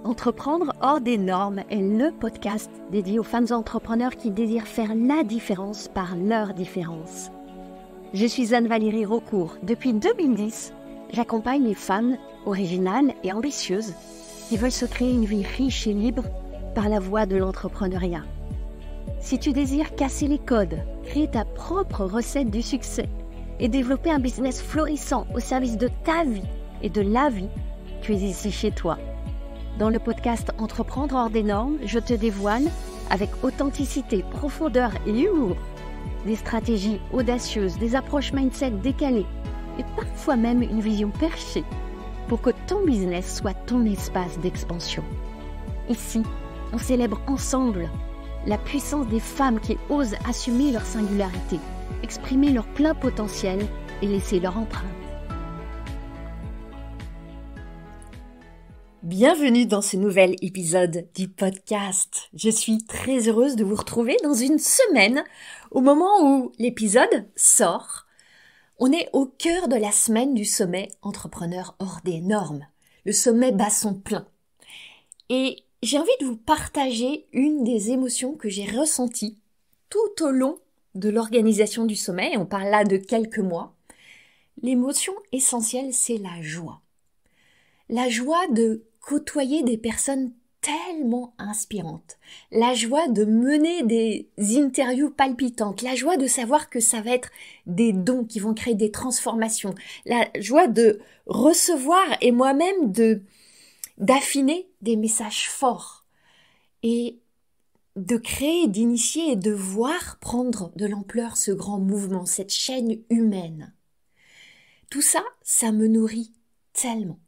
Entreprendre hors des normes est le podcast dédié aux femmes entrepreneurs qui désirent faire la différence par leur différence. Je suis Anne-Valérie Raucourt. Depuis 2010, j'accompagne les femmes originales et ambitieuses qui veulent se créer une vie riche et libre par la voie de l'entrepreneuriat. Si tu désires casser les codes, créer ta propre recette du succès et développer un business florissant au service de ta vie et de la vie, tu es ici chez toi. Dans le podcast Entreprendre hors des normes, je te dévoile, avec authenticité, profondeur et humour, des stratégies audacieuses, des approches mindset décalées et parfois même une vision perchée pour que ton business soit ton espace d'expansion. Ici, on célèbre ensemble la puissance des femmes qui osent assumer leur singularité, exprimer leur plein potentiel et laisser leur empreinte. Bienvenue dans ce nouvel épisode du podcast. Je suis très heureuse de vous retrouver dans une semaine, au moment où l'épisode sort. On est au cœur de la semaine du sommet Entrepreneur hors des normes, le sommet bat son plein. Et j'ai envie de vous partager une des émotions que j'ai ressenties tout au long de l'organisation du sommet. On parle là de quelques mois. L'émotion essentielle, c'est la joie. La joie de côtoyer des personnes tellement inspirantes, la joie de mener des interviews palpitantes, la joie de savoir que ça va être des dons qui vont créer des transformations, la joie de recevoir et moi-même d'affiner des messages forts et de créer, d'initier et de voir prendre de l'ampleur ce grand mouvement, cette chaîne humaine. Tout ça, ça me nourrit tellement.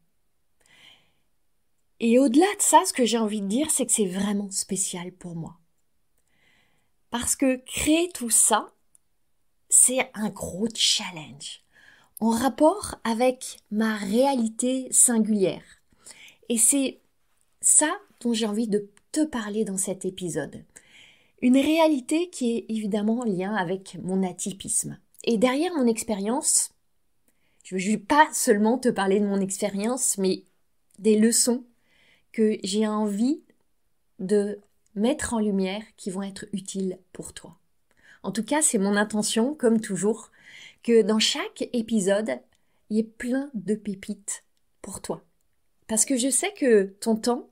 Et au-delà de ça, ce que j'ai envie de dire, c'est que c'est vraiment spécial pour moi. Parce que créer tout ça, c'est un gros challenge, en rapport avec ma réalité singulière. Et c'est ça dont j'ai envie de te parler dans cet épisode. Une réalité qui est évidemment en lien avec mon atypisme. Et derrière mon expérience, je ne veux pas seulement te parler de mon expérience, mais des leçons que j'ai envie de mettre en lumière qui vont être utiles pour toi. En tout cas, c'est mon intention, comme toujours, que dans chaque épisode, il y ait plein de pépites pour toi. Parce que je sais que ton temps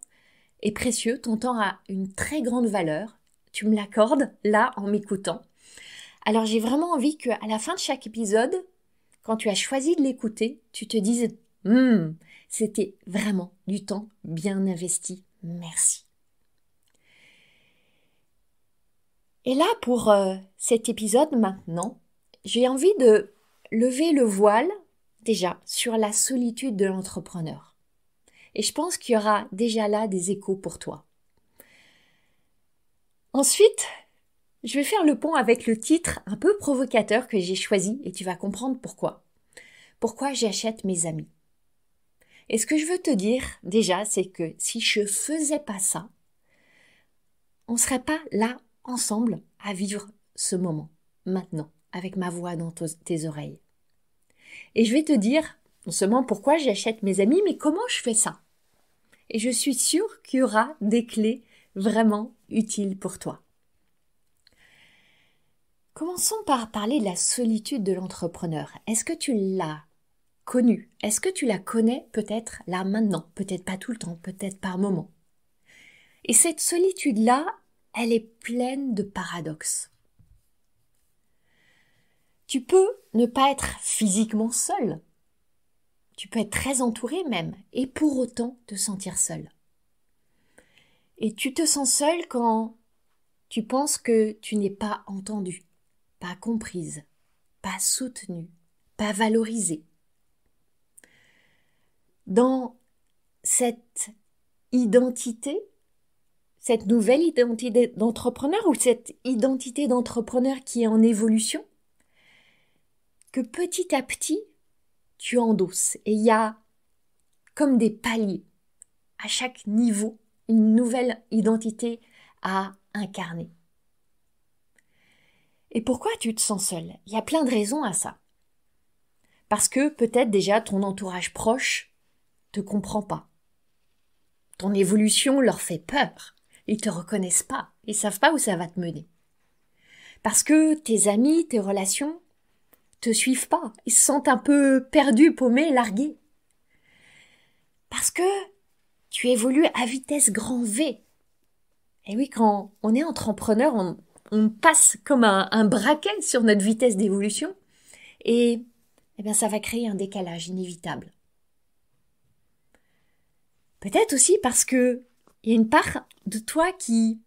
est précieux, ton temps a une très grande valeur. Tu me l'accordes là en m'écoutant. Alors j'ai vraiment envie qu'à la fin de chaque épisode, quand tu as choisi de l'écouter, tu te dises c'était vraiment du temps bien investi. Merci. Et là, pour cet épisode maintenant, j'ai envie de lever le voile déjà sur la solitude de l'entrepreneur. Et je pense qu'il y aura déjà là des échos pour toi. Ensuite, je vais faire le pont avec le titre un peu provocateur que j'ai choisi et tu vas comprendre pourquoi. Pourquoi j'achète mes amis. Et ce que je veux te dire déjà, c'est que si je faisais pas ça, on serait pas là ensemble à vivre ce moment, maintenant, avec ma voix dans tes oreilles. Et je vais te dire non seulement pourquoi j'achète mes amis, mais comment je fais ça. Et je suis sûre qu'il y aura des clés vraiment utiles pour toi. Commençons par parler de la solitude de l'entrepreneur. Est-ce que tu l'as connue? Est-ce que tu la connais peut-être là maintenant? Peut-être pas tout le temps, peut-être par moment. Et cette solitude-là, elle est pleine de paradoxes. Tu peux ne pas être physiquement seul. Tu peux être très entouré même, et pour autant te sentir seul. Et tu te sens seul quand tu penses que tu n'es pas entendue, pas comprise, pas soutenue, pas valorisée. Dans cette identité, cette nouvelle identité d'entrepreneur ou cette identité d'entrepreneur qui est en évolution, que petit à petit, tu endosses. Et il y a comme des paliers à chaque niveau, une nouvelle identité à incarner. Et pourquoi tu te sens seul? Il y a plein de raisons à ça. Parce que peut-être déjà ton entourage proche te comprend pas. Ton évolution leur fait peur. Ils te reconnaissent pas. Ils savent pas où ça va te mener. Parce que tes amis, tes relations te suivent pas. Ils se sentent un peu perdus, paumés, largués. Parce que tu évolues à vitesse grand V. Et oui, quand on est entrepreneur, on passe comme un braquet sur notre vitesse d'évolution. Et eh bien, ça va créer un décalage inévitable. Peut-être aussi parce que il y a une part de toi qui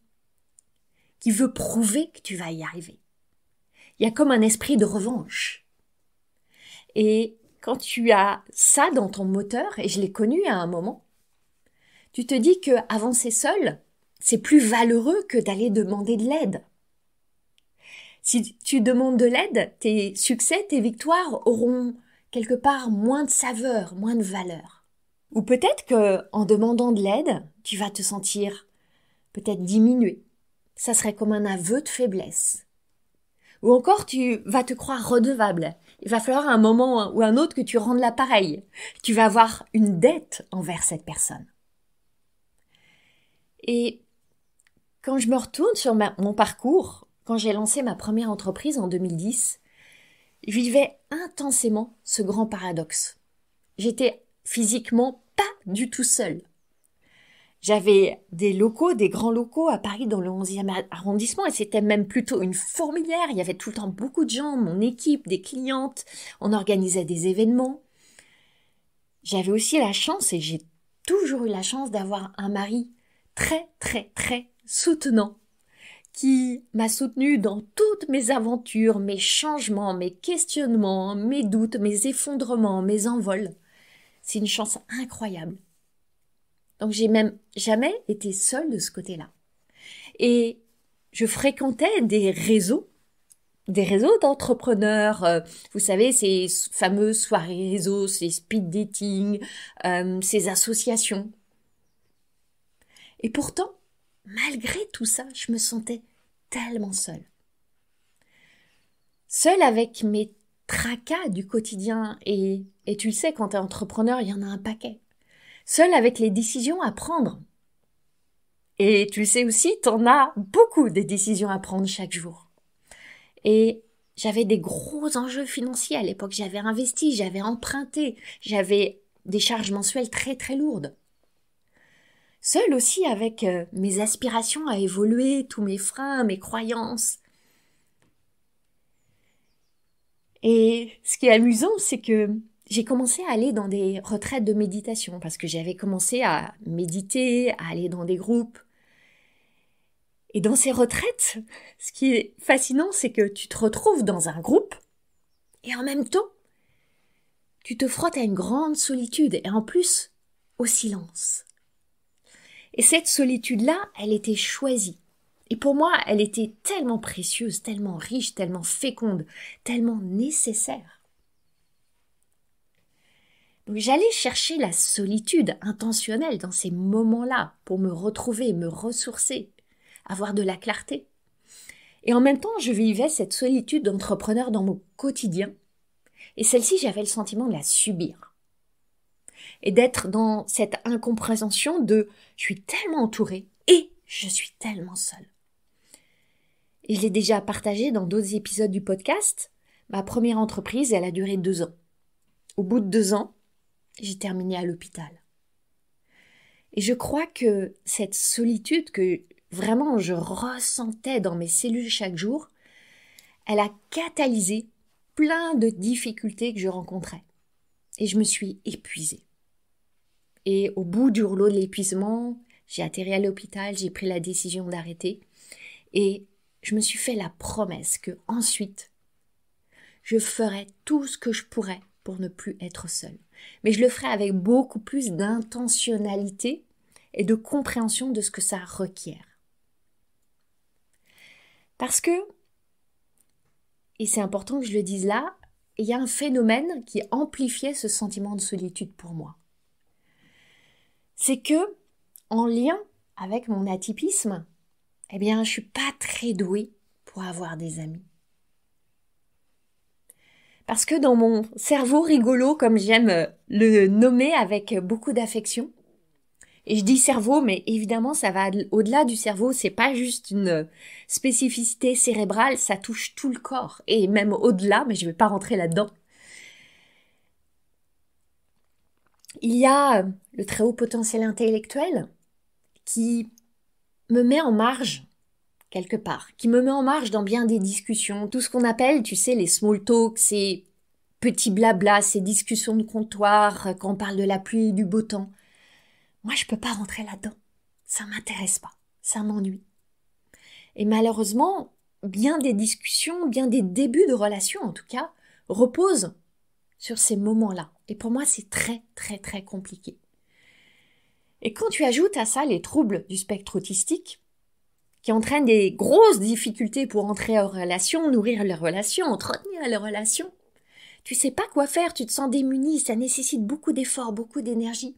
veut prouver que tu vas y arriver. Il y a comme un esprit de revanche. Et quand tu as ça dans ton moteur, et je l'ai connu à un moment, tu te dis que avancer seul, c'est plus valeureux que d'aller demander de l'aide. Si tu demandes de l'aide, tes succès, tes victoires auront quelque part moins de saveur, moins de valeur. Ou peut-être que en demandant de l'aide, tu vas te sentir peut-être diminué. Ça serait comme un aveu de faiblesse. Ou encore, tu vas te croire redevable. Il va falloir un moment ou un autre que tu rendes l'appareil. Tu vas avoir une dette envers cette personne. Et quand je me retourne sur mon parcours, quand j'ai lancé ma première entreprise en 2010, je vivais intensément ce grand paradoxe. J'étais physiquement pas du tout seule. J'avais des locaux, des grands locaux à Paris dans le 11e arrondissement et c'était même plutôt une fourmilière. Il y avait tout le temps beaucoup de gens, mon équipe, des clientes, on organisait des événements. J'avais aussi la chance, et j'ai toujours eu la chance d'avoir un mari très, très, très soutenant qui m'a soutenue dans toutes mes aventures, mes changements, mes questionnements, mes doutes, mes effondrements, mes envols. C'est une chance incroyable. Donc j'ai même jamais été seule de ce côté-là. Et je fréquentais des réseaux d'entrepreneurs, vous savez, ces fameuses soirées réseaux, ces speed dating, ces associations. Et pourtant, malgré tout ça, je me sentais tellement seule. Seule avec mes tracas du quotidien, et tu le sais, quand tu es entrepreneur, il y en a un paquet. Seule avec les décisions à prendre. Et tu le sais aussi, t'en as beaucoup des décisions à prendre chaque jour. Et j'avais des gros enjeux financiers à l'époque. J'avais investi, j'avais emprunté, j'avais des charges mensuelles très très lourdes. Seule aussi avec mes aspirations à évoluer, tous mes freins, mes croyances. Et ce qui est amusant, c'est que j'ai commencé à aller dans des retraites de méditation parce que j'avais commencé à méditer, à aller dans des groupes. Et dans ces retraites, ce qui est fascinant, c'est que tu te retrouves dans un groupe et en même temps, tu te frottes à une grande solitude et en plus, au silence. Et cette solitude-là, elle était choisie. Et pour moi, elle était tellement précieuse, tellement riche, tellement féconde, tellement nécessaire. Donc j'allais chercher la solitude intentionnelle dans ces moments-là pour me retrouver, me ressourcer, avoir de la clarté. Et en même temps, je vivais cette solitude d'entrepreneur dans mon quotidien. Et celle-ci, j'avais le sentiment de la subir. Et d'être dans cette incompréhension de « je suis tellement entourée et je suis tellement seule ». Et je l'ai déjà partagé dans d'autres épisodes du podcast. Ma première entreprise, elle a duré 2 ans. Au bout de 2 ans, j'ai terminé à l'hôpital. Et je crois que cette solitude que vraiment je ressentais dans mes cellules chaque jour, elle a catalysé plein de difficultés que je rencontrais. Et je me suis épuisée. Et au bout du rouleau de l'épuisement, j'ai atterri à l'hôpital, j'ai pris la décision d'arrêter. Et je me suis fait la promesse que ensuite, je ferai tout ce que je pourrais pour ne plus être seule. Mais je le ferai avec beaucoup plus d'intentionnalité et de compréhension de ce que ça requiert. Parce que, et c'est important que je le dise là, il y a un phénomène qui amplifiait ce sentiment de solitude pour moi. C'est que, en lien avec mon atypisme, eh bien, je suis pas très douée pour avoir des amis. Parce que dans mon cerveau rigolo, comme j'aime le nommer avec beaucoup d'affection, Et je dis cerveau, mais évidemment, ça va au-delà du cerveau. C'est pas juste une spécificité cérébrale, ça touche tout le corps. Et même au-delà, mais je vais pas rentrer là-dedans. Il y a le très haut potentiel intellectuel qui me met en marge, quelque part, qui me met en marge dans bien des discussions. Tout ce qu'on appelle, tu sais, les small talks, ces petits blabla, ces discussions de comptoir, quand on parle de la pluie et du beau temps. Moi, je peux pas rentrer là-dedans. Ça m'intéresse pas. Ça m'ennuie. Et malheureusement, bien des discussions, bien des débuts de relations, en tout cas, reposent sur ces moments-là. Et pour moi, c'est très, très, très compliqué. Et quand tu ajoutes à ça les troubles du spectre autistique, qui entraînent des grosses difficultés pour entrer en relation, nourrir les relations, entretenir les relations, tu sais pas quoi faire, tu te sens démuni, ça nécessite beaucoup d'efforts, beaucoup d'énergie.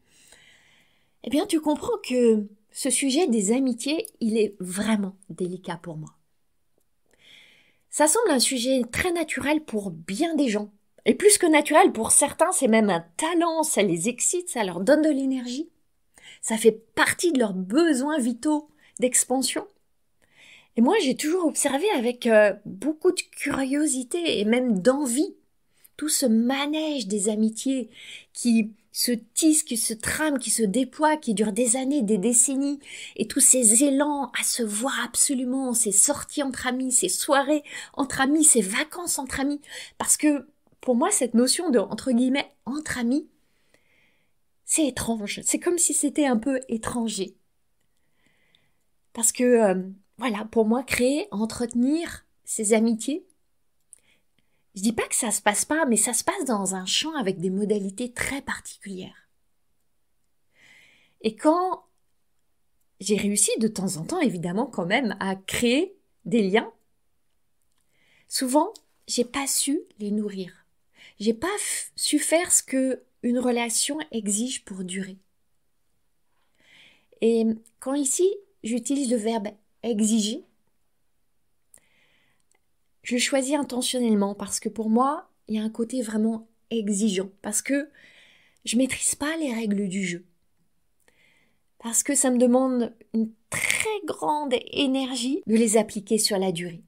Eh bien, tu comprends que ce sujet des amitiés, il est vraiment délicat pour moi. Ça semble un sujet très naturel pour bien des gens. Et plus que naturel, pour certains, c'est même un talent, ça les excite, ça leur donne de l'énergie. Ça fait partie de leurs besoins vitaux d'expansion. Et moi, j'ai toujours observé avec beaucoup de curiosité et même d'envie tout ce manège des amitiés qui se tissent, qui se trament, qui se déploient, qui durent des années, des décennies, et tous ces élans à se voir absolument, ces sorties entre amis, ces soirées entre amis, ces vacances entre amis. Parce que pour moi, cette notion de, entre guillemets, entre amis, c'est étrange. C'est comme si c'était un peu étranger. Parce que, voilà, pour moi, créer, entretenir ces amitiés, je dis pas que ça se passe pas, mais ça se passe dans un champ avec des modalités très particulières. Et quand j'ai réussi de temps en temps, évidemment, quand même, à créer des liens, souvent, j'ai pas su les nourrir. J'ai pas su faire ce que une relation exige pour durer. Et quand ici, j'utilise le verbe exiger, je le choisis intentionnellement parce que pour moi, il y a un côté vraiment exigeant, parce que je maîtrise pas les règles du jeu. Parce que ça me demande une très grande énergie de les appliquer sur la durée.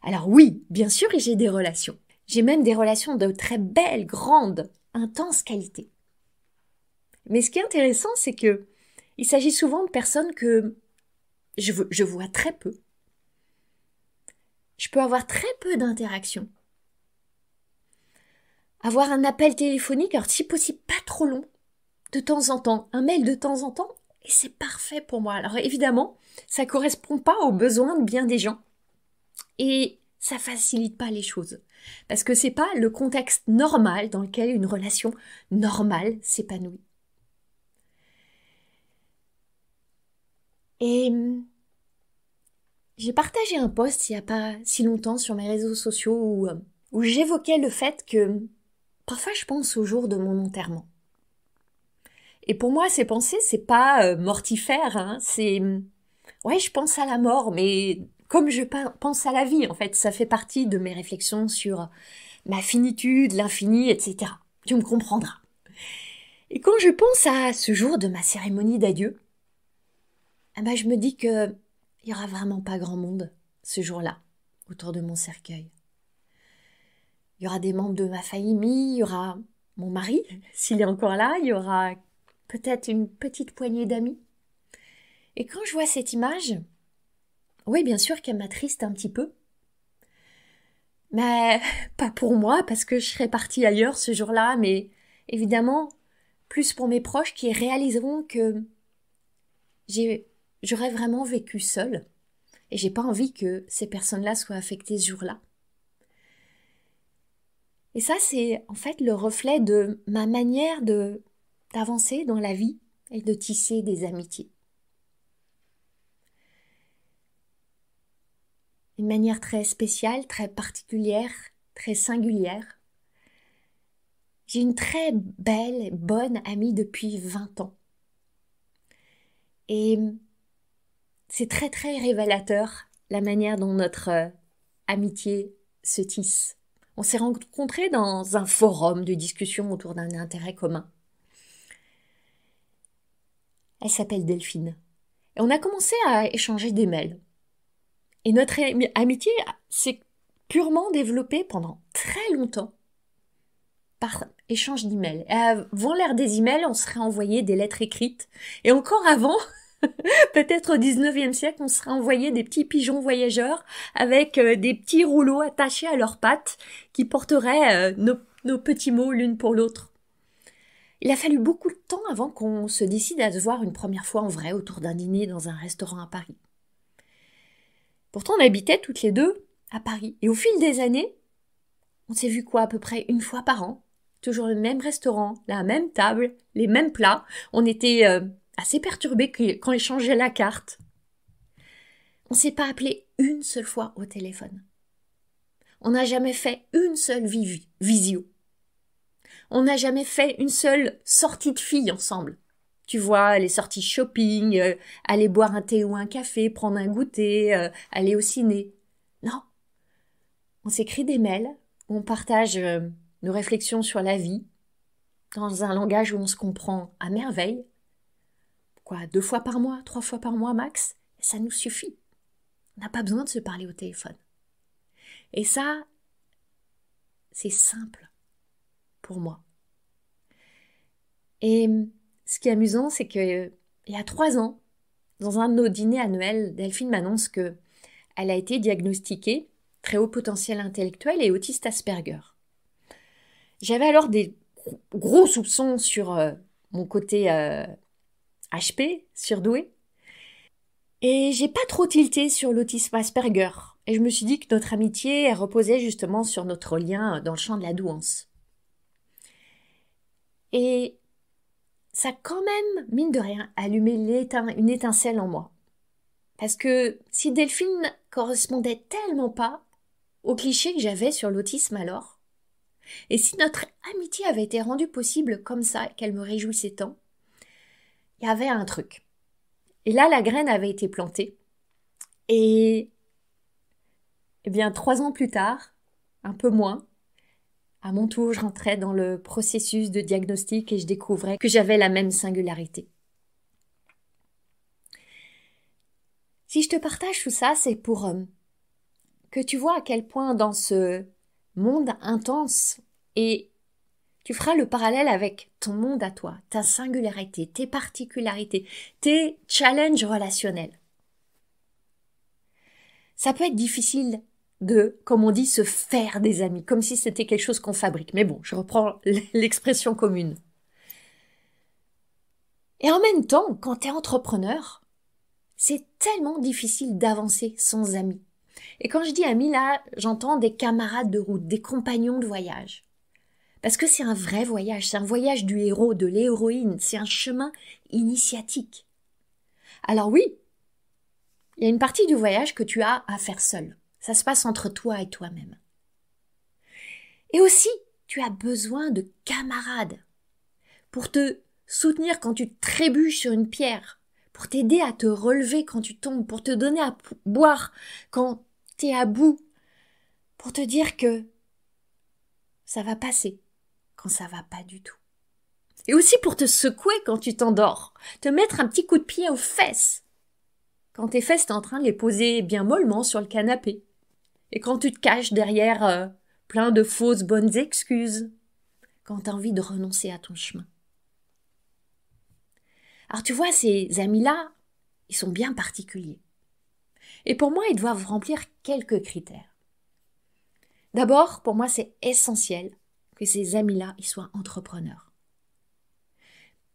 Alors oui, bien sûr, j'ai des relations. J'ai même des relations de très belles, grandes, intenses qualité. Mais ce qui est intéressant, c'est que il s'agit souvent de personnes que je vois très peu. Je peux avoir très peu d'interactions. Avoir un appel téléphonique, alors si possible pas trop long, de temps en temps, un mail de temps en temps, et c'est parfait pour moi. Alors évidemment, ça correspond pas aux besoins de bien des gens. Et ça facilite pas les choses. Parce que c'est pas le contexte normal dans lequel une relation normale s'épanouit. Et j'ai partagé un post il y a pas si longtemps sur mes réseaux sociaux où j'évoquais le fait que parfois je pense au jour de mon enterrement. Et pour moi, ces pensées, c'est pas mortifère, hein, c'est ouais, je pense à la mort, mais comme je pense à la vie, en fait, ça fait partie de mes réflexions sur ma finitude, l'infini, etc. Tu me comprendras. Et quand je pense à ce jour de ma cérémonie d'adieu, eh ben, je me dis que il y aura vraiment pas grand monde ce jour-là autour de mon cercueil. Il y aura des membres de ma famille, il y aura mon mari, s'il est encore là, il y aura peut-être une petite poignée d'amis. Et quand je vois cette image, oui, bien sûr qu'elle m'attriste un petit peu. Mais pas pour moi, parce que je serais partie ailleurs ce jour-là, mais évidemment, plus pour mes proches qui réaliseront que j'aurais vraiment vécu seule. Et j'ai pas envie que ces personnes-là soient affectées ce jour-là. Et ça, c'est en fait le reflet de ma manière d'avancer dans la vie et de tisser des amitiés. Une manière très spéciale, très particulière, très singulière. J'ai une très belle, bonne amie depuis 20 ans. Et c'est très très révélateur la manière dont notre amitié se tisse. On s'est rencontrés dans un forum de discussion autour d'un intérêt commun. Elle s'appelle Delphine. Et on a commencé à échanger des mails. Et notre amitié s'est purement développée pendant très longtemps par échange d'emails. Avant l'ère des emails, on serait envoyé des lettres écrites. Et encore avant, peut-être au 19e siècle, on serait envoyé des petits pigeons voyageurs avec des petits rouleaux attachés à leurs pattes qui porteraient nos petits mots l'une pour l'autre. Il a fallu beaucoup de temps avant qu'on se décide à se voir une première fois en vrai autour d'un dîner dans un restaurant à Paris. Pourtant, on habitait toutes les deux à Paris. Et au fil des années, on s'est vu à peu près une fois par an. Toujours le même restaurant, la même table, les mêmes plats. On était assez perturbés quand ils changeaient la carte. On s'est pas appelé une seule fois au téléphone. On n'a jamais fait une seule visio. On n'a jamais fait une seule sortie de filles ensemble. Tu vois, les sorties shopping, aller boire un thé ou un café, prendre un goûter, aller au ciné. Non. On s'écrit des mails, on partage nos réflexions sur la vie, dans un langage où on se comprend à merveille. 2 fois par mois, 3 fois par mois max, et ça nous suffit. On n'a pas besoin de se parler au téléphone. Et ça, c'est simple pour moi. Et ce qui est amusant, c'est que il y a 3 ans, dans un de nos dîners annuels, Delphine m'annonce qu'elle a été diagnostiquée très haut potentiel intellectuel et autiste Asperger. J'avais alors des gros soupçons sur mon côté HP, surdoué, et j'ai pas trop tilté sur l'autisme Asperger. Et je me suis dit que notre amitié elle reposait justement sur notre lien dans le champ de la douance. Et ça a quand même, mine de rien, allumé une étincelle en moi. Parce que si Delphine correspondait tellement pas au cliché que j'avais sur l'autisme alors, et si notre amitié avait été rendue possible comme ça, qu'elle me réjouissait tant, il y avait un truc. Et là, la graine avait été plantée. Et bien, 3 ans plus tard, un peu moins, à mon tour, je rentrais dans le processus de diagnostic et je découvrais que j'avais la même singularité. Si je te partage tout ça, c'est pour que tu vois à quel point dans ce monde intense, et tu feras le parallèle avec ton monde à toi, ta singularité, tes particularités, tes challenges relationnels. Ça peut être difficile de, comme on dit, se faire des amis, comme si c'était quelque chose qu'on fabrique. Mais bon, je reprends l'expression commune. Et en même temps, quand tu es entrepreneur, c'est tellement difficile d'avancer sans amis. Et quand je dis amis, là, j'entends des camarades de route, des compagnons de voyage. Parce que c'est un vrai voyage, c'est un voyage du héros, de l'héroïne, c'est un chemin initiatique. Alors oui, il y a une partie du voyage que tu as à faire seul. Ça se passe entre toi et toi-même. Et aussi, tu as besoin de camarades pour te soutenir quand tu trébuches sur une pierre, pour t'aider à te relever quand tu tombes, pour te donner à boire quand tu es à bout, pour te dire que ça va passer quand ça va pas du tout. Et aussi pour te secouer quand tu t'endors, te mettre un petit coup de pied aux fesses quand tes fesses t'es en train de les poser bien mollement sur le canapé. Et quand tu te caches derrière plein de fausses bonnes excuses, quand tu as envie de renoncer à ton chemin. Alors tu vois, ces amis-là, ils sont bien particuliers. Et pour moi, ils doivent remplir quelques critères. D'abord, pour moi, c'est essentiel que ces amis-là, ils soient entrepreneurs.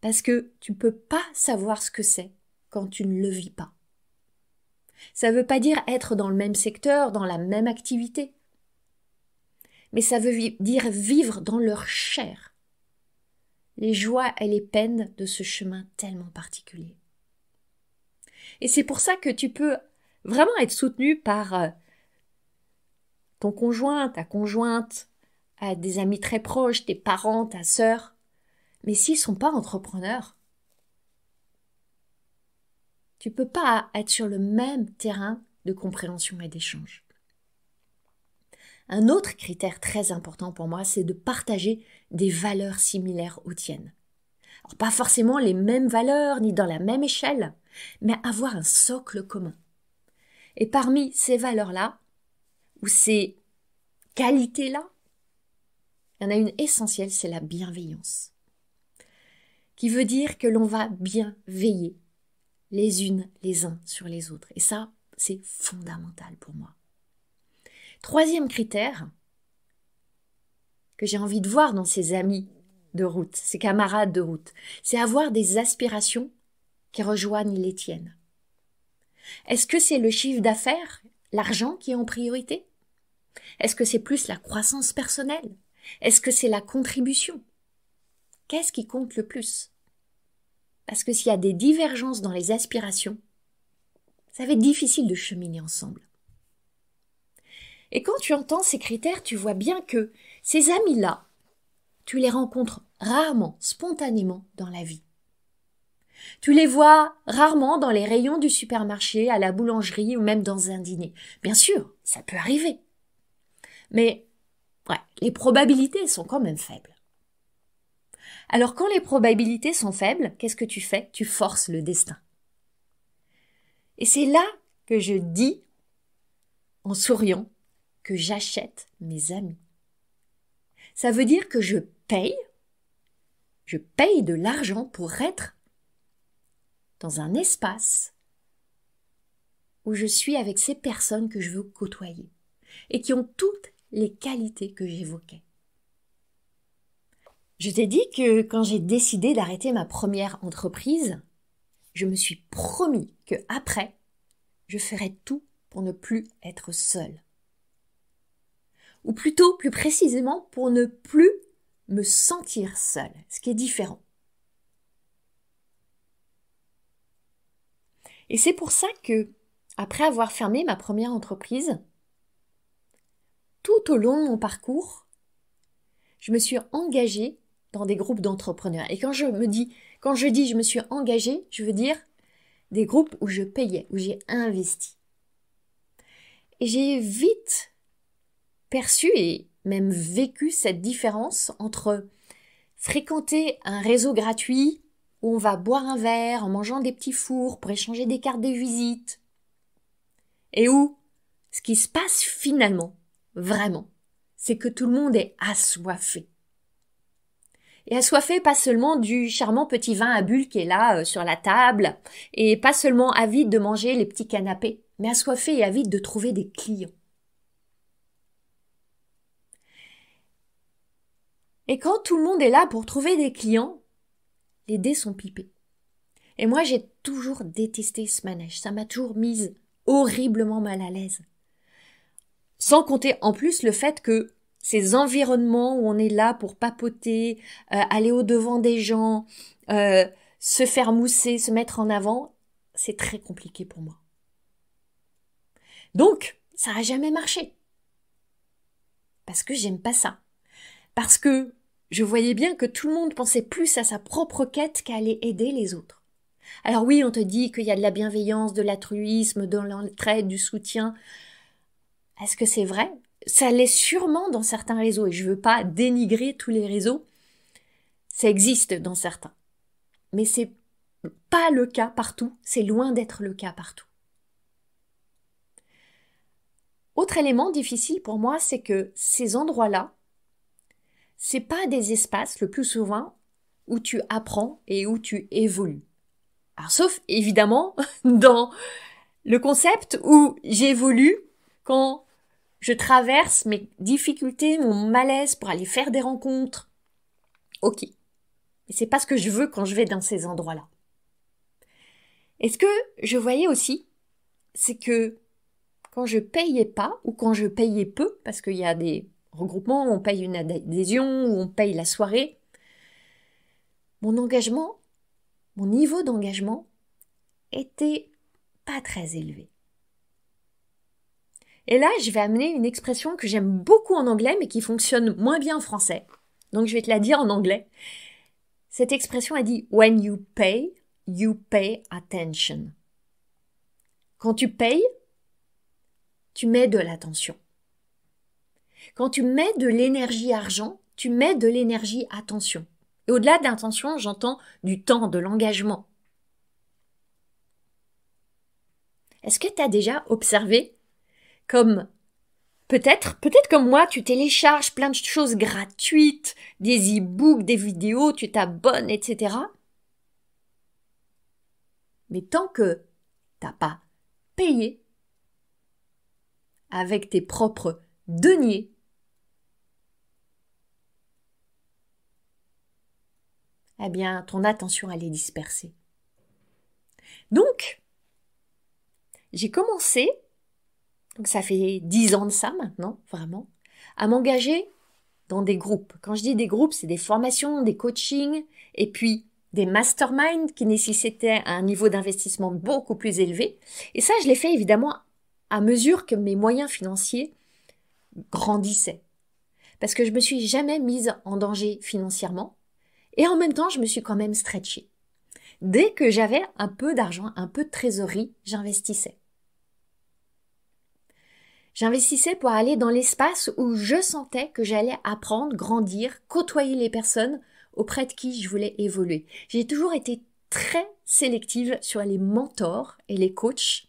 Parce que tu ne peux pas savoir ce que c'est quand tu ne le vis pas. Ça ne veut pas dire être dans le même secteur, dans la même activité. Mais ça veut dire vivre dans leur chair les joies et les peines de ce chemin tellement particulier. Et c'est pour ça que tu peux vraiment être soutenu par ton conjoint, ta conjointe, des amis très proches, tes parents, ta sœur. Mais s'ils ne sont pas entrepreneurs, tu ne peux pas être sur le même terrain de compréhension et d'échange. Un autre critère très important pour moi, c'est de partager des valeurs similaires aux tiennes. Alors, pas forcément les mêmes valeurs ni dans la même échelle, mais avoir un socle commun. Et parmi ces valeurs-là, ou ces qualités-là, il y en a une essentielle, c'est la bienveillance, qui veut dire que l'on va bien veiller les unes les uns sur les autres. Et ça, c'est fondamental pour moi. Troisième critère que j'ai envie de voir dans ces amis de route, ces camarades de route, c'est avoir des aspirations qui rejoignent les tiennes. Est-ce que c'est le chiffre d'affaires, l'argent qui est en priorité? Est-ce que c'est plus la croissance personnelle? Est-ce que c'est la contribution? Qu'est-ce qui compte le plus? Parce que s'il y a des divergences dans les aspirations, ça va être difficile de cheminer ensemble. Et quand tu entends ces critères, tu vois bien que ces amis-là, tu les rencontres rarement, spontanément dans la vie. Tu les vois rarement dans les rayons du supermarché, à la boulangerie ou même dans un dîner. Bien sûr, ça peut arriver. Mais ouais, les probabilités sont quand même faibles. Alors quand les probabilités sont faibles, qu'est-ce que tu fais? Tu forces le destin. Et c'est là que je dis, en souriant, que j'achète mes amis. Ça veut dire que je paye de l'argent pour être dans un espace où je suis avec ces personnes que je veux côtoyer et qui ont toutes les qualités que j'évoquais. Je t'ai dit que quand j'ai décidé d'arrêter ma première entreprise, je me suis promis que après, je ferais tout pour ne plus être seule. Ou plutôt, plus précisément, pour ne plus me sentir seule, ce qui est différent. Et c'est pour ça que, après avoir fermé ma première entreprise, tout au long de mon parcours, je me suis engagée dans des groupes d'entrepreneurs. Et quand je dis je me suis engagée, je veux dire des groupes où je payais, où j'ai investi. Et j'ai vite perçu et même vécu cette différence entre fréquenter un réseau gratuit où on va boire un verre en mangeant des petits fours pour échanger des cartes de visite et où ce qui se passe finalement, vraiment, c'est que tout le monde est assoiffé. Et assoiffé pas seulement du charmant petit vin à bulles qui est là sur la table et pas seulement avide de manger les petits canapés, mais assoiffé et avide de trouver des clients. Et quand tout le monde est là pour trouver des clients, les dés sont pipés. Et moi, j'ai toujours détesté ce manège. Ça m'a toujours mise horriblement mal à l'aise. Sans compter en plus le fait que ces environnements où on est là pour papoter, aller au-devant des gens, se faire mousser, se mettre en avant, c'est très compliqué pour moi. Donc, ça n'a jamais marché. Parce que j'aime pas ça. Parce que je voyais bien que tout le monde pensait plus à sa propre quête qu'à aller aider les autres. Alors oui, on te dit qu'il y a de la bienveillance, de l'altruisme, de l'entraide, du soutien. Est-ce que c'est vrai? Ça l'est sûrement dans certains réseaux, et je ne veux pas dénigrer tous les réseaux. Ça existe dans certains. Mais c'est pas le cas partout, c'est loin d'être le cas partout. Autre élément difficile pour moi, c'est que ces endroits-là, c'est pas des espaces, le plus souvent, où tu apprends et où tu évolues. Alors, sauf, évidemment, dans le concept où j'évolue quand je traverse mes difficultés, mon malaise pour aller faire des rencontres. Ok. Mais c'est pas ce que je veux quand je vais dans ces endroits-là. Et ce que je voyais aussi, c'est que quand je payais pas ou quand je payais peu, parce qu'il y a des regroupements où on paye une adhésion, où on paye la soirée, mon engagement, mon niveau d'engagement était pas très élevé. Et là, je vais amener une expression que j'aime beaucoup en anglais, mais qui fonctionne moins bien en français. Donc, je vais te la dire en anglais. Cette expression, elle dit « When you pay attention ». Quand tu payes, tu mets de l'attention. Quand tu mets de l'énergie argent, tu mets de l'énergie attention. Et au-delà de l'intention, j'entends du temps, de l'engagement. Est-ce que tu as déjà observé comme peut-être comme moi, tu télécharges plein de choses gratuites, des e-books, des vidéos, tu t'abonnes, etc. Mais tant que t'as pas payé avec tes propres deniers, eh bien, ton attention, elle est dispersée. Donc, j'ai commencé, donc ça fait 10 ans de ça maintenant, vraiment, à m'engager dans des groupes. Quand je dis des groupes, c'est des formations, des coachings, et puis des masterminds qui nécessitaient un niveau d'investissement beaucoup plus élevé. Et ça, je l'ai fait évidemment à mesure que mes moyens financiers grandissaient. Parce que je me suis jamais mise en danger financièrement, et en même temps, je me suis quand même stretchée. Dès que j'avais un peu d'argent, un peu de trésorerie, j'investissais. J'investissais pour aller dans l'espace où je sentais que j'allais apprendre, grandir, côtoyer les personnes auprès de qui je voulais évoluer. J'ai toujours été très sélective sur les mentors et les coachs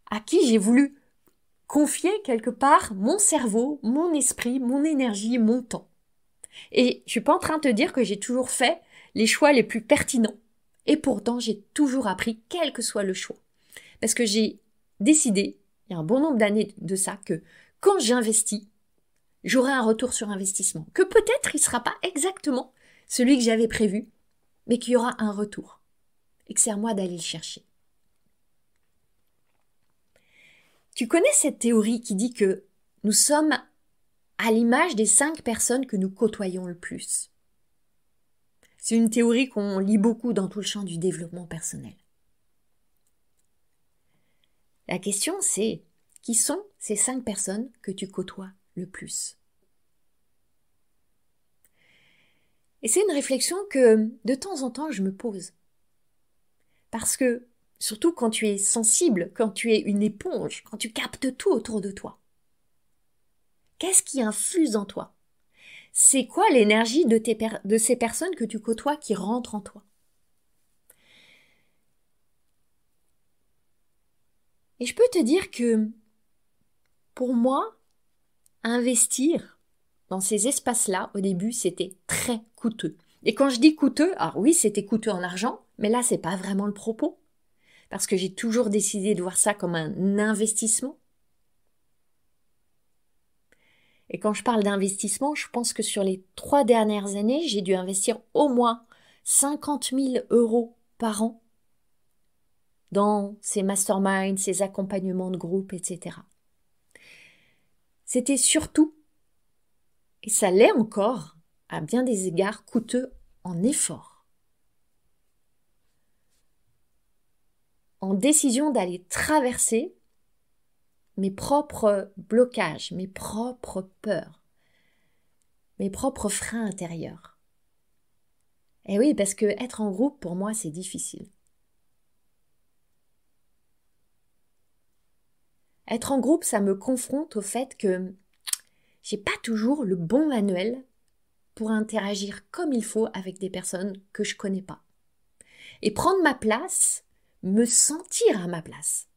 à qui j'ai voulu confier quelque part mon cerveau, mon esprit, mon énergie, mon temps. Et je suis pas en train de te dire que j'ai toujours fait les choix les plus pertinents. Et pourtant, j'ai toujours appris, quel que soit le choix. Parce que j'ai décidé, il y a un bon nombre d'années de ça, que quand j'investis, j'aurai un retour sur investissement. Que peut-être il ne sera pas exactement celui que j'avais prévu, mais qu'il y aura un retour. Et que c'est à moi d'aller le chercher. Tu connais cette théorie qui dit que nous sommes à l'image des 5 personnes que nous côtoyons le plus. C'est une théorie qu'on lit beaucoup dans tout le champ du développement personnel. La question, c'est qui sont ces 5 personnes que tu côtoies le plus? Et c'est une réflexion que de temps en temps je me pose. Parce que, surtout quand tu es sensible, quand tu es une éponge, quand tu captes tout autour de toi, qu'est-ce qui infuse en toi? C'est quoi l'énergie de ces personnes que tu côtoies qui rentrent en toi? Et je peux te dire que, pour moi, investir dans ces espaces-là, au début, c'était très coûteux. Et quand je dis coûteux, alors oui, c'était coûteux en argent, mais là, c'est pas vraiment le propos. Parce que j'ai toujours décidé de voir ça comme un investissement. Et quand je parle d'investissement, je pense que sur les 3 dernières années, j'ai dû investir au moins 50 000 € par an dans ces masterminds, ces accompagnements de groupe, etc. C'était surtout, et ça l'est encore, à bien des égards, coûteux en effort. En décision d'aller traverser mes propres blocages, mes propres peurs, mes propres freins intérieurs. Et oui, parce que être en groupe, pour moi, c'est difficile. Être en groupe, ça me confronte au fait que j'ai pas toujours le bon manuel pour interagir comme il faut avec des personnes que je connais pas. Et prendre ma place, me sentir à ma place.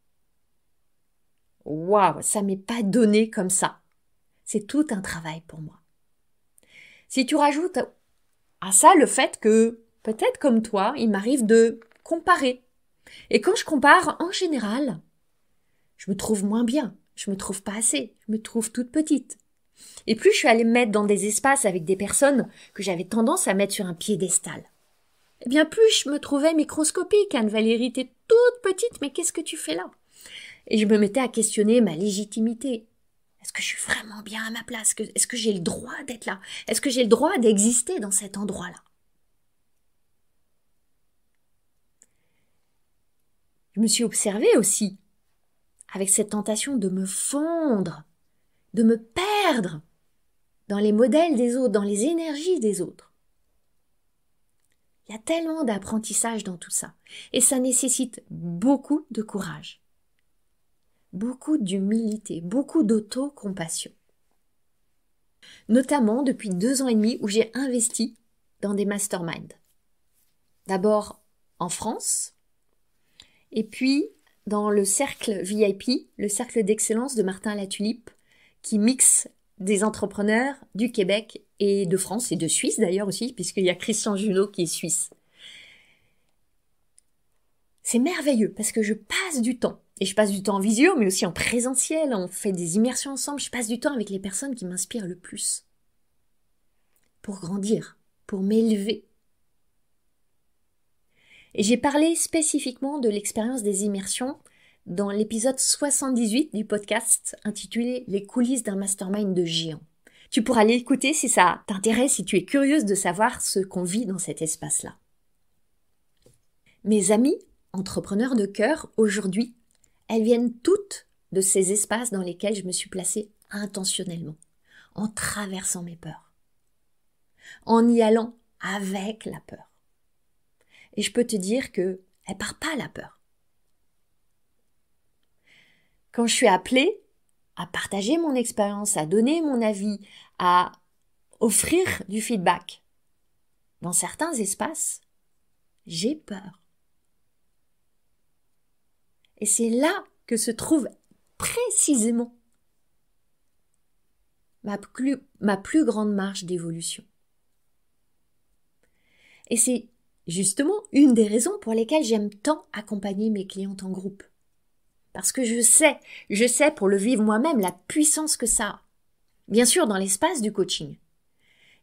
Waouh, ça m'est pas donné comme ça. C'est tout un travail pour moi. Si tu rajoutes à ça le fait que, peut-être comme toi, il m'arrive de comparer. Et quand je compare, en général, je me trouve moins bien, je me trouve pas assez, je me trouve toute petite. Et plus je suis allée me mettre dans des espaces avec des personnes que j'avais tendance à mettre sur un piédestal, eh bien plus je me trouvais microscopique. Anne-Valérie, t'es toute petite, mais qu'est-ce que tu fais là? Et je me mettais à questionner ma légitimité. Est-ce que je suis vraiment bien à ma place? Est-ce que j'ai le droit d'être là? Est-ce que j'ai le droit d'exister dans cet endroit-là? Je me suis observée aussi avec cette tentation de me fondre, de me perdre dans les modèles des autres, dans les énergies des autres. Il y a tellement d'apprentissage dans tout ça. Et ça nécessite beaucoup de courage, beaucoup d'humilité, beaucoup d'autocompassion. notamment depuis 2 ans et demi où j'ai investi dans des masterminds. D'abord en France, et puis dans le cercle VIP, le cercle d'excellence de Martin Latulippe, qui mixe des entrepreneurs du Québec et de France, et de Suisse d'ailleurs aussi, puisqu'il y a Christian Junot qui est suisse. C'est merveilleux parce que je passe du temps, et je passe du temps en visio, mais aussi en présentiel, on fait des immersions ensemble, je passe du temps avec les personnes qui m'inspirent le plus. Pour grandir, pour m'élever. Et j'ai parlé spécifiquement de l'expérience des immersions dans l'épisode 78 du podcast intitulé « Les coulisses d'un mastermind de géant ». Tu pourras l'écouter si ça t'intéresse, si tu es curieuse de savoir ce qu'on vit dans cet espace-là. Mes amis entrepreneurs de cœur, aujourd'hui, elles viennent toutes de ces espaces dans lesquels je me suis placée intentionnellement, en traversant mes peurs, en y allant avec la peur. Et je peux te dire que elle part pas la peur. Quand je suis appelée à partager mon expérience, à donner mon avis, à offrir du feedback, dans certains espaces, j'ai peur. Et c'est là que se trouve précisément ma plus grande marge d'évolution. Et c'est justement une des raisons pour lesquelles j'aime tant accompagner mes clientes en groupe. Parce que je sais pour le vivre moi-même la puissance que ça a. Bien sûr dans l'espace du coaching.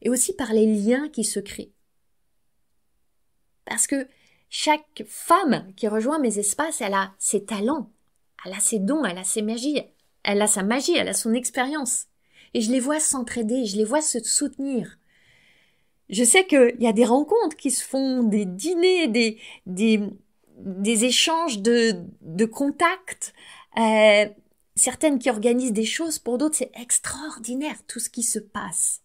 Et aussi par les liens qui se créent. Parce que chaque femme qui rejoint mes espaces, elle a ses talents, elle a ses dons, elle a ses magies, elle a sa magie, elle a son expérience. Et je les vois s'entraider, je les vois se soutenir. Je sais qu'il y a des rencontres qui se font, des dîners, des échanges de contacts, certaines qui organisent des choses, pour d'autres c'est extraordinaire tout ce qui se passe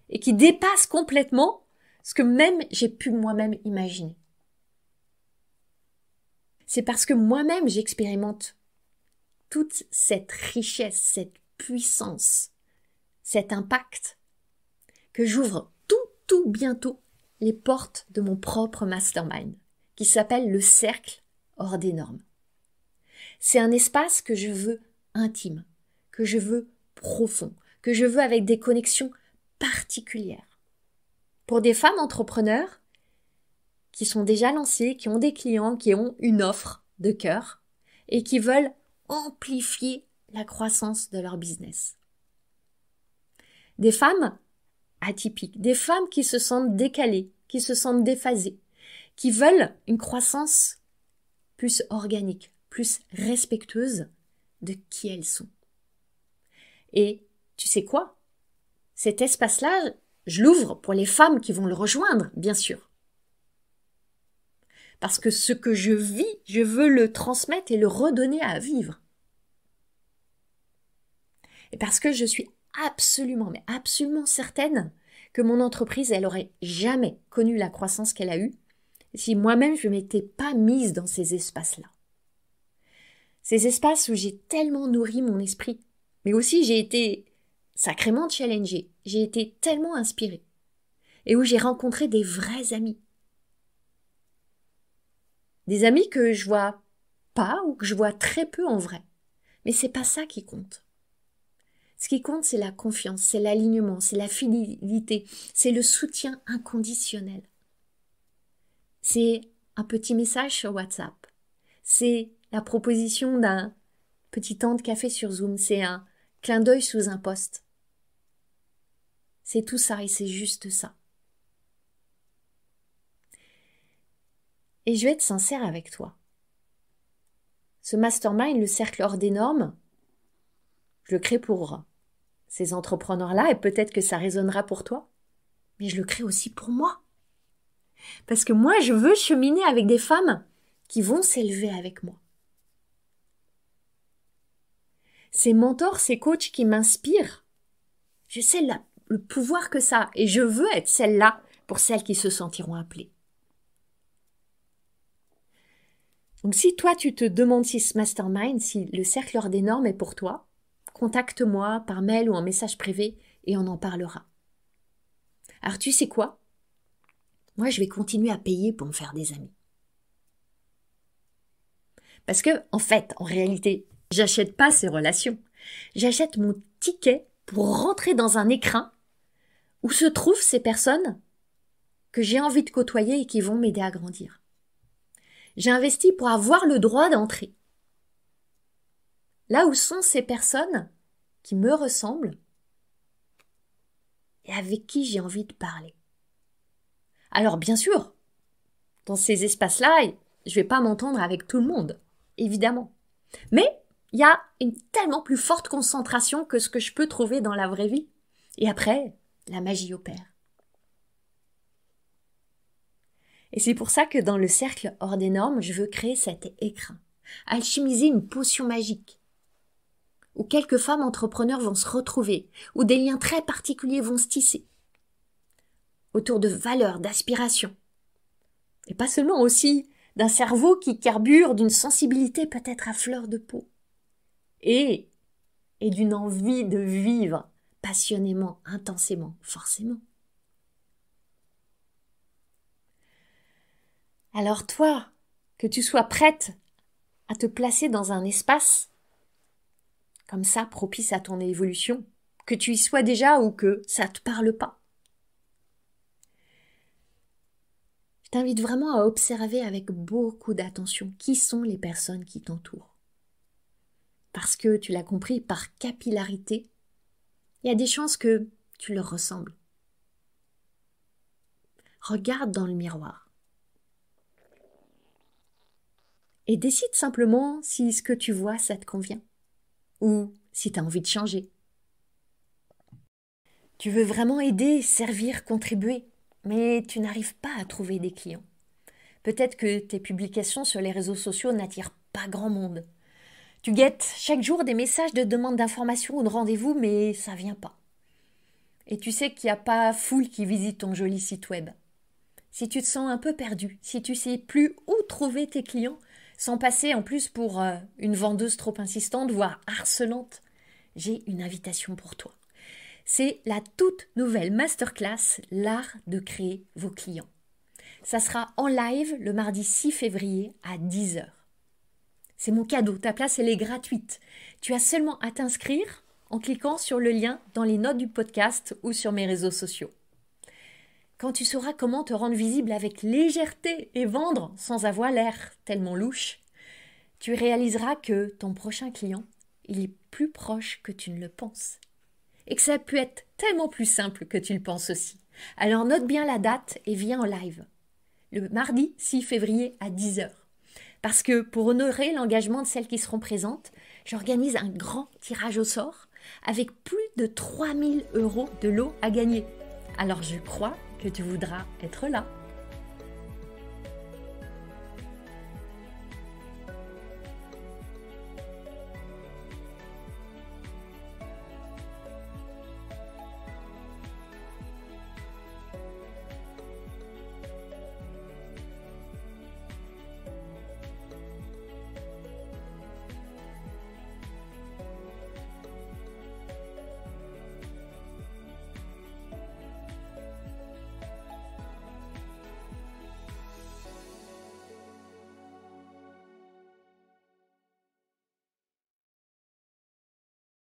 et qui dépasse complètement ce que même j'ai pu moi-même imaginer. C'est parce que moi-même j'expérimente toute cette richesse, cette puissance, cet impact, que j'ouvre tout bientôt les portes de mon propre mastermind, qui s'appelle le Cercle hors des normes. C'est un espace que je veux intime, que je veux profond, que je veux avec des connexions particulières. Pour des femmes entrepreneurs qui sont déjà lancées, qui ont des clients, qui ont une offre de cœur et qui veulent amplifier la croissance de leur business. Des femmes atypiques, des femmes qui se sentent décalées, qui se sentent déphasées, qui veulent une croissance plus organique, plus respectueuse de qui elles sont. Et tu sais quoi? Cet espace-là, je l'ouvre pour les femmes qui vont le rejoindre, bien sûr. Parce que ce que je vis, je veux le transmettre et le redonner à vivre. Et parce que je suis absolument certaine que mon entreprise, elle aurait jamais connu la croissance qu'elle a eue si moi-même je ne m'étais pas mise dans ces espaces-là. Ces espaces où j'ai tellement nourri mon esprit, mais aussi j'ai été sacrément challengée, j'ai été tellement inspirée, et où j'ai rencontré des vrais amis. Des amis que je vois pas ou que je vois très peu en vrai. Mais c'est pas ça qui compte. Ce qui compte, c'est la confiance, c'est l'alignement, c'est la fidélité, c'est le soutien inconditionnel. C'est un petit message sur WhatsApp. C'est la proposition d'un petit temps de café sur Zoom. C'est un clin d'œil sous un post. C'est tout ça et c'est juste ça. Et je vais être sincère avec toi. Ce mastermind, le cercle hors des normes, je le crée pour ces entrepreneurs-là et peut-être que ça résonnera pour toi. Mais je le crée aussi pour moi. Parce que moi, je veux cheminer avec des femmes qui vont s'élever avec moi. Ces mentors, ces coachs qui m'inspirent, je sais le pouvoir que ça a et je veux être celle-là pour celles qui se sentiront appelées. Donc si toi tu te demandes si ce mastermind, si le cercle hors des normes est pour toi, contacte-moi par mail ou en message privé et on en parlera. Alors tu sais quoi? Moi, je vais continuer à payer pour me faire des amis. Parce que, en réalité, j'achète pas ces relations. J'achète mon ticket pour rentrer dans un écrin où se trouvent ces personnes que j'ai envie de côtoyer et qui vont m'aider à grandir. J'ai investi pour avoir le droit d'entrer. Là où sont ces personnes qui me ressemblent et avec qui j'ai envie de parler. Alors bien sûr, dans ces espaces-là, je vais pas m'entendre avec tout le monde, évidemment. Mais il y a une tellement plus forte concentration que ce que je peux trouver dans la vraie vie. Et après, la magie opère. Et c'est pour ça que dans le cercle hors des normes, je veux créer cet écrin, alchimiser une potion magique, où quelques femmes entrepreneurs vont se retrouver, où des liens très particuliers vont se tisser, autour de valeurs, d'aspirations. Et pas seulement aussi d'un cerveau qui carbure, d'une sensibilité peut-être à fleur de peau. Et d'une envie de vivre passionnément, intensément, forcément. Alors toi, que tu sois prête à te placer dans un espace comme ça, propice à ton évolution, que tu y sois déjà ou que ça ne te parle pas. Je t'invite vraiment à observer avec beaucoup d'attention qui sont les personnes qui t'entourent. Parce que, tu l'as compris, par capillarité, il y a des chances que tu leur ressembles. Regarde dans le miroir. Et décide simplement si ce que tu vois, ça te convient. Ou si tu as envie de changer. Tu veux vraiment aider, servir, contribuer, mais tu n'arrives pas à trouver des clients. Peut-être que tes publications sur les réseaux sociaux n'attirent pas grand monde. Tu guettes chaque jour des messages de demande d'information ou de rendez-vous, mais ça vient pas. Et tu sais qu'il n'y a pas foule qui visite ton joli site web. Si tu te sens un peu perdu, si tu sais plus où trouver tes clients, sans passer en plus pour une vendeuse trop insistante, voire harcelante, j'ai une invitation pour toi. C'est la toute nouvelle masterclass, l'art de créer vos clients. Ça sera en live le mardi 6 février à 10h. C'est mon cadeau, ta place elle est gratuite. Tu as seulement à t'inscrire en cliquant sur le lien dans les notes du podcast ou sur mes réseaux sociaux. Quand tu sauras comment te rendre visible avec légèreté et vendre sans avoir l'air tellement louche, tu réaliseras que ton prochain client, il est plus proche que tu ne le penses. Et que ça peut être tellement plus simple que tu le penses aussi. Alors note bien la date et viens en live. Le mardi 6 février à 10h. Parce que pour honorer l'engagement de celles qui seront présentes, j'organise un grand tirage au sort avec plus de 3 000 € de lot à gagner. Alors je crois que tu voudras être là.